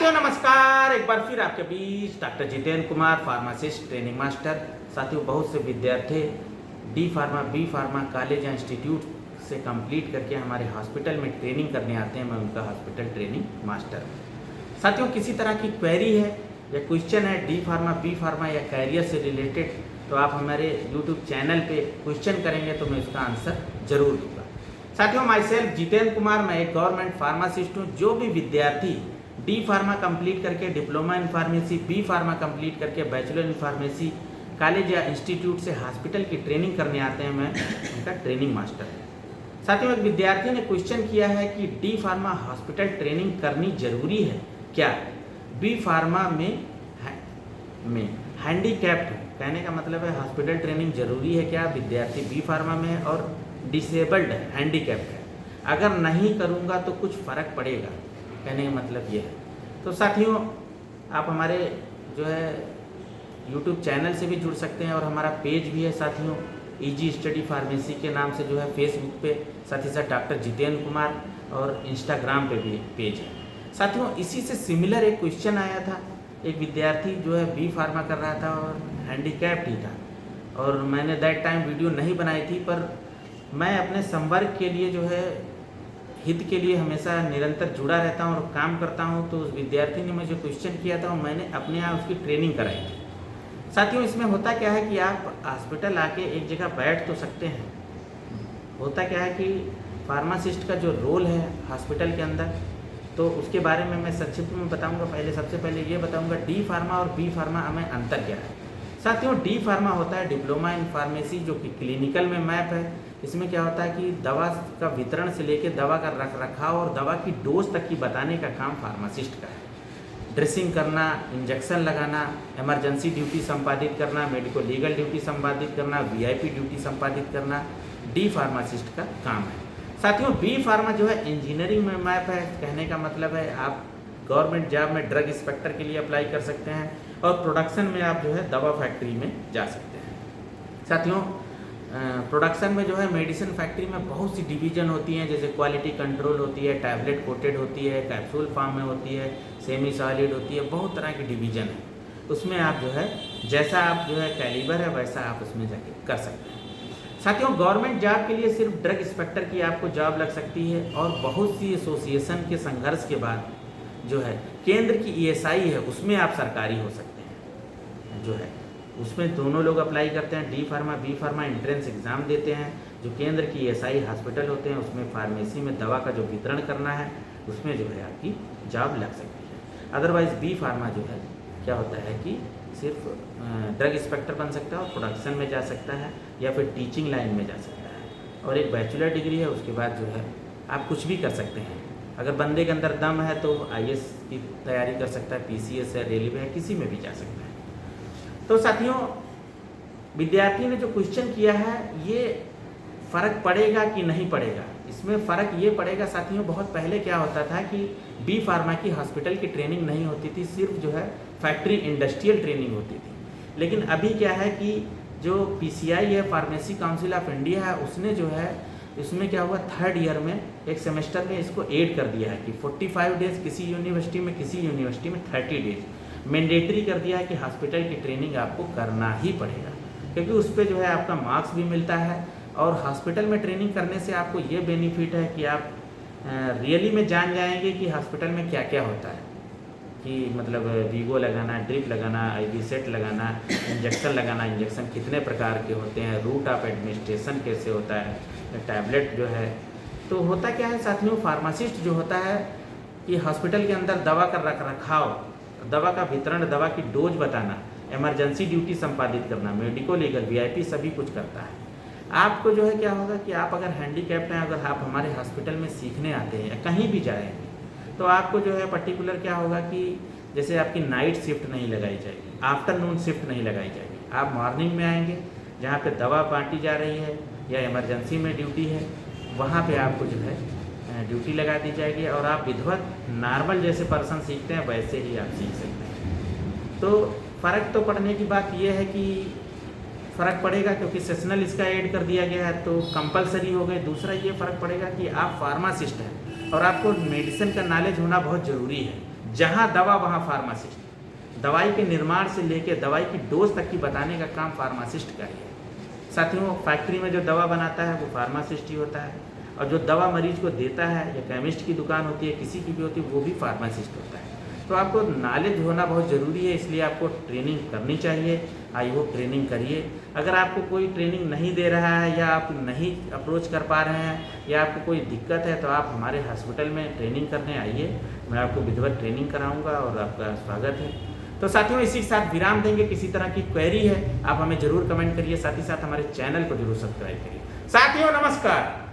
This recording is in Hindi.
साथियों नमस्कार, एक बार फिर आपके बीच doctor Jitendra Kumar, pharmacist training master. साथियों, बहुत से विद्यार्थी D pharma B pharma college या इंस्टीट्यूट से कंप्लीट करके हमारे हॉस्पिटल में ट्रेनिंग करने आते हैं। मैं उनका हॉस्पिटल ट्रेनिंग मास्टर हूँ। साथियों, किसी तरह की क्वेरी है या क्वेश्चन है डी फार्मा बी फार्मा या कैरियर से रिलेटेड, तो आप हमारे यूट्यूब चैनल पे क्वेश्चन करेंगे तो मैं उसका आंसर जरूर दूंगा। साथियों, माई सेल्फ जितेंद्र कुमार, मैं एक गवर्नमेंट फार्मासिस्ट हूँ। जो भी विद्यार्थी डी फार्मा कंप्लीट करके diploma in pharmacy, B pharma complete करके बैचलर इन फार्मेसी कॉलेज या इंस्टीट्यूट से हॉस्पिटल की ट्रेनिंग करने आते हैं, मैं उनका ट्रेनिंग मास्टर हूँ। साथियों, एक विद्यार्थी ने क्वेश्चन किया है कि डी फार्मा हॉस्पिटल ट्रेनिंग करनी जरूरी है क्या? बी फार्मा में हैंडीकैप्ड हूँ। कहने का मतलब है हॉस्पिटल ट्रेनिंग जरूरी है क्या? विद्यार्थी बी फार्मा में है और डिसेबल्ड है, हैंडीकैप्ड है। अगर नहीं करूँगा तो कुछ फ़र्क पड़ेगा, कहने का मतलब ये है। तो साथियों, आप हमारे जो है YouTube चैनल से भी जुड़ सकते हैं और हमारा पेज भी है साथियों, ईजी स्टडी फार्मेसी के नाम से जो है फेसबुक पे, साथ ही साथ डॉक्टर जितेंद्र कुमार, और इंस्टाग्राम पे भी पेज है। साथियों, इसी से सिमिलर एक क्वेश्चन आया था। एक विद्यार्थी जो है बी फार्मा कर रहा था और हैंडीकैप्ड ही था, और मैंने दैट टाइम वीडियो नहीं बनाई थी, पर मैं अपने संवर्ग के लिए जो है हित के लिए हमेशा निरंतर जुड़ा रहता हूँ और काम करता हूँ। तो उस विद्यार्थी ने मुझे क्वेश्चन किया था और मैंने अपने यहाँ उसकी ट्रेनिंग कराई थी। साथियों, इसमें होता क्या है कि आप हॉस्पिटल आके एक जगह बैठ तो सकते हैं। होता क्या है कि फार्मासिस्ट का जो रोल है हॉस्पिटल के अंदर, तो उसके बारे में मैं संक्षिप्त में बताऊँगा। सबसे पहले ये बताऊँगा डी फार्मा और बी फार्मा में अंतर क्या है। साथियों, डी फार्मा होता है डिप्लोमा इन फार्मेसी, जो कि क्लिनिकल में मैप है। इसमें क्या होता है कि दवा का वितरण से लेकर दवा का रख रखाव और दवा की डोज तक की बताने का काम फार्मासिस्ट का है। ड्रेसिंग करना, इंजेक्शन लगाना, इमरजेंसी ड्यूटी संपादित करना, मेडिको लीगल ड्यूटी संपादित करना, वीआईपी ड्यूटी संपादित करना डी फार्मासिस्ट का काम है। साथियों, बी फार्मा जो है इंजीनियरिंग में मैप है। कहने का मतलब है आप गवर्नमेंट जॉब में ड्रग इंस्पेक्टर के लिए अप्लाई कर सकते हैं और प्रोडक्शन में आप जो है दवा फैक्ट्री में जा सकते हैं। साथियों, प्रोडक्शन में जो है मेडिसिन फैक्ट्री में बहुत सी डिवीज़न होती हैं, जैसे क्वालिटी कंट्रोल होती है, टैबलेट कोटेड होती है, कैप्सूल फॉर्म में होती है, सेमी सॉलिड होती है, बहुत तरह की डिवीज़न है। उसमें आप जो है जैसा आप जो है कैलिबर है वैसा आप उसमें जाके कर सकते हैं। साथियों, गवर्नमेंट जॉब के लिए सिर्फ ड्रग इंस्पेक्टर की आपको जॉब लग सकती है, और बहुत सी एसोसिएशन के संघर्ष के बाद जो है केंद्र की ईएसआई है, उसमें आप सरकारी हो सकते हैं। जो है उसमें दोनों लोग अप्लाई करते हैं। D pharma B pharma entrance exam देते हैं। जो केंद्र की ईएसआई हॉस्पिटल होते हैं उसमें फार्मेसी में दवा का जो वितरण करना है उसमें जो है आपकी जॉब लग सकती है। अदरवाइज़ बी फार्मा जो है क्या होता है कि सिर्फ ड्रग इंस्पेक्टर बन सकता है और प्रोडक्शन में जा सकता है या फिर टीचिंग लाइन में जा सकता है, और एक बैचलर डिग्री है। उसके बाद जो है आप कुछ भी कर सकते हैं। अगर बंदे के अंदर दम है तो आईएएस की तैयारी कर सकता है, पीसीएस है, रेलवे है, किसी में भी जा सकता है। तो साथियों, विद्यार्थी ने जो क्वेश्चन किया है, ये फ़र्क पड़ेगा कि नहीं पड़ेगा? इसमें फ़र्क ये पड़ेगा साथियों, बहुत पहले क्या होता था कि बी फार्मा की हॉस्पिटल की ट्रेनिंग नहीं होती थी, सिर्फ जो है फैक्ट्री इंडस्ट्रियल ट्रेनिंग होती थी। लेकिन अभी क्या है कि जो पीसीआई है, फार्मेसी काउंसिल ऑफ इंडिया है, उसने जो है इसमें क्या हुआ, थर्ड ईयर में एक सेमेस्टर में इसको ऐड कर दिया है कि 45 डेज़ किसी यूनिवर्सिटी में, किसी यूनिवर्सिटी में 30 डेज़ मैंडेटरी कर दिया है कि हॉस्पिटल की ट्रेनिंग आपको करना ही पड़ेगा, क्योंकि उस पर जो है आपका मार्क्स भी मिलता है। और हॉस्पिटल में ट्रेनिंग करने से आपको ये बेनिफिट है कि आप रियली में जान जाएंगे कि हॉस्पिटल में क्या क्या होता है, कि मतलब वीगो लगाना, ड्रिप लगाना, आईवी सेट लगाना, इंजेक्शन लगाना, इंजेक्शन कितने प्रकार के होते हैं, रूट ऑफ एडमिनिस्ट्रेशन कैसे होता है, टैबलेट जो है। तो होता क्या है साथियों, फार्मासिस्ट जो होता है कि हॉस्पिटल के अंदर दवा का रख रखाव, दवा का वितरण, दवा की डोज बताना, इमरजेंसी ड्यूटी संपादित करना, मेडिको लीगल, वीआईपी सभी कुछ करता है। आपको जो है क्या होगा कि आप अगर हैंडीकैप्ड हैं, अगर आप हमारे हॉस्पिटल में सीखने आते हैं या कहीं भी जाएंगे, तो आपको जो है पर्टिकुलर क्या होगा कि जैसे आपकी नाइट शिफ्ट नहीं लगाई जाएगी, आफ्टरनून शिफ्ट नहीं लगाई जाएगी। आप मॉर्निंग में आएंगे, जहाँ पे दवा बांटी जा रही है या इमरजेंसी में ड्यूटी है, वहाँ पे आपको जो है ड्यूटी लगा दी जाएगी, और आप विधिवत नॉर्मल जैसे पर्सन सीखते हैं वैसे ही आप सीख सकते हैं। तो फ़र्क तो पड़ने की बात यह है कि फ़र्क पड़ेगा, क्योंकि सेशनल इसका ऐड कर दिया गया है तो कंपलसरी हो गए। दूसरा ये फ़र्क पड़ेगा कि आप फार्मासिस्ट हैं और आपको मेडिसिन का नॉलेज होना बहुत ज़रूरी है। जहाँ दवा वहाँ फार्मासिस्ट। दवाई के निर्माण से लेकर दवाई की डोज तक की बताने का काम फार्मासिस्ट का ही है। साथियों, फैक्ट्री में जो दवा बनाता है वो फार्मासिस्ट ही होता है, और जो दवा मरीज को देता है या केमिस्ट की दुकान होती है, किसी की भी होती है, वो भी फार्मासिस्ट होता है। तो आपको नॉलेज होना बहुत ज़रूरी है, इसलिए आपको ट्रेनिंग करनी चाहिए। आई होप ट्रेनिंग करिए। अगर आपको कोई ट्रेनिंग नहीं दे रहा है या आप नहीं अप्रोच कर पा रहे हैं या आपको कोई दिक्कत है तो आप हमारे हॉस्पिटल में ट्रेनिंग करने आइए। मैं आपको विधिवत ट्रेनिंग कराऊंगा और आपका स्वागत है। तो साथियों, इसी के साथ विराम देंगे। किसी तरह की क्वेरी है आप हमें ज़रूर कमेंट करिए, साथ ही साथ हमारे चैनल को जरूर सब्सक्राइब करिए। साथियों नमस्कार।